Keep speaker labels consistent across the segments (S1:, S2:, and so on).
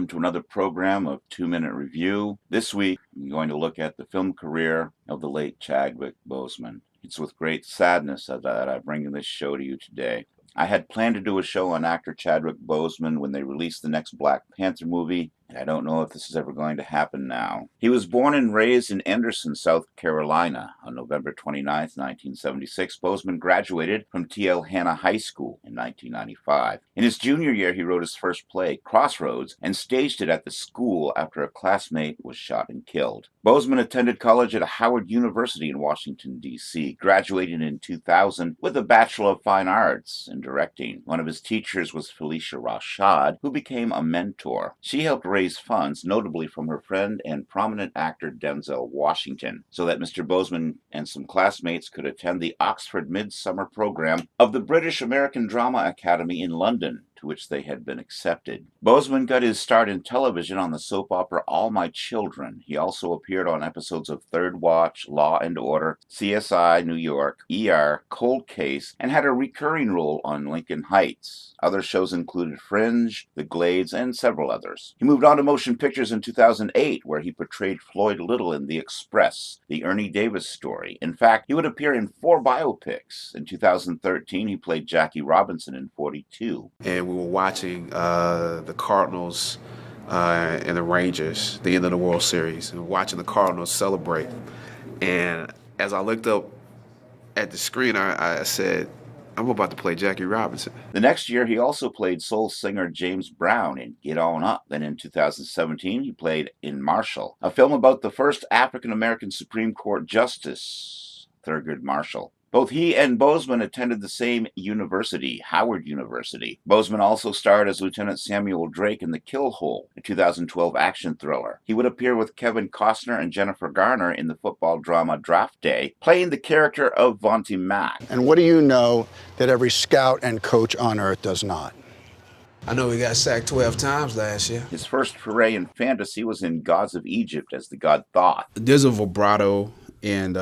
S1: welcome to another program of 2-Minute Review. This week, I'm going to look at the film career of the late Chadwick Boseman. It's with great sadness that I bring this show to you today. I had planned to do a show on actor Chadwick Boseman when they released the next Black Panther movie, and I don't know if this is ever going to happen now. He was born and raised in Anderson, South Carolina. On November 29, 1976, Boseman graduated from T.L. Hanna High School in 1995. In his junior year, he wrote his first play, Crossroads, and staged it at the school after a classmate was shot and killed. Boseman attended college at Howard University in Washington, D.C., graduating in 2000 with a Bachelor of Fine Arts in directing. One of his teachers was Felicia Rashad, who became a mentor. She helped raise funds, notably from her friend and prominent actor Denzel Washington, so that Mr. Boseman and some classmates could attend the Oxford Midsummer Program of the British American Drama Academy in London, to which they had been accepted. Boseman got his start in television on the soap opera All My Children. He also appeared on episodes of Third Watch, Law and Order, CSI New York, ER, Cold Case, and had a recurring role on Lincoln Heights. Other shows included Fringe, The Glades, and several others. He moved on to motion pictures in 2008, where he portrayed Floyd Little in The Express, the Ernie Davis story. In fact, he would appear in 4 biopics. In 2013, he played Jackie Robinson in 42.
S2: And we were watching the Cardinals and the Rangers, the end of the World Series, and watching the Cardinals celebrate. And as I looked up at the screen, I said, I'm about to play Jackie Robinson.
S1: The next year, he also played soul singer James Brown in Get On Up. Then in 2017, he played in Marshall, a film about the first African-American Supreme Court Justice, Thurgood Marshall. Both he and Boseman attended the same university, Howard University. Boseman also starred as Lieutenant Samuel Drake in The Kill Hole, a 2012 action thriller. He would appear with Kevin Costner and Jennifer Garner in the football drama Draft Day, playing the character of Vontae Mack.
S3: And what do you know that every scout and coach on earth does not?
S4: I know he got sacked 12 times last year.
S1: His first foray in fantasy was in Gods of Egypt as the god Thoth.
S2: There's a vibrato and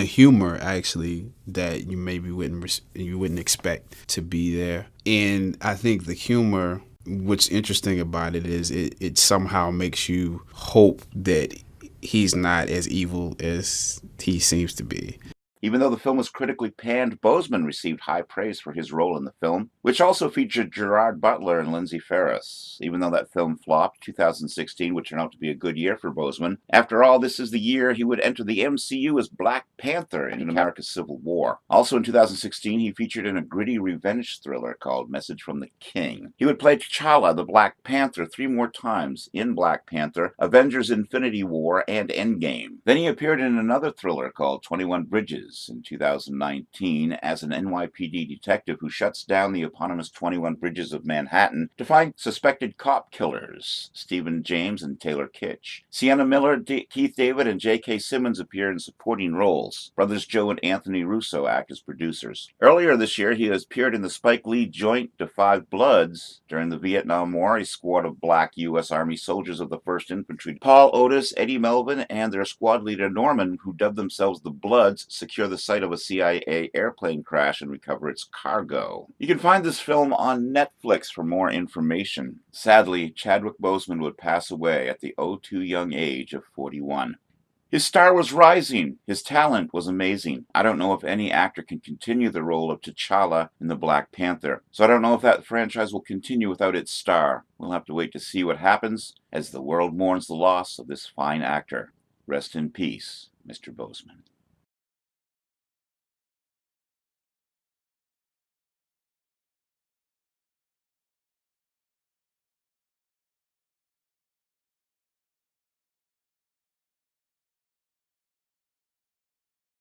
S2: a humor actually that you maybe wouldn't expect to be there. And I think the humor, what's interesting about it is it somehow makes you hope that he's not as evil as he seems to be.
S1: Even though the film was critically panned, Boseman received high praise for his role in the film, which also featured Gerard Butler and Lindsay Ferris. Even though that film flopped, 2016 would turn out to be a good year for Boseman. After all, this is the year he would enter the MCU as Black Panther in America's Civil War. Also in 2016, he featured in a gritty revenge thriller called Message from the King. He would play T'Challa, the Black Panther, 3 more times in Black Panther, Avengers Infinity War, and Endgame. Then he appeared in another thriller called 21 Bridges in 2019 as an NYPD detective who shuts down the eponymous 21 Bridges of Manhattan to find suspected cop killers, Stephen James and Taylor Kitsch. Sienna Miller, Keith David, and J.K. Simmons appear in supporting roles. Brothers Joe and Anthony Russo act as producers. Earlier this year, he has appeared in the Spike Lee joint To Five Bloods. During the Vietnam War, a squad of black U.S. Army soldiers of the 1st Infantry, Paul Otis, Eddie Melvin, and their squad leader Norman, who dubbed themselves the Bloods, secure the site of a CIA airplane crash and recover its cargo. You can find this film on Netflix for more information. Sadly, Chadwick Boseman would pass away at the too young age of 41. His star was rising. His talent was amazing. I don't know if any actor can continue the role of T'Challa in the Black Panther, so I don't know if that franchise will continue without its star. We'll have to wait to see what happens as the world mourns the loss of this fine actor. Rest in peace, Mr. Boseman.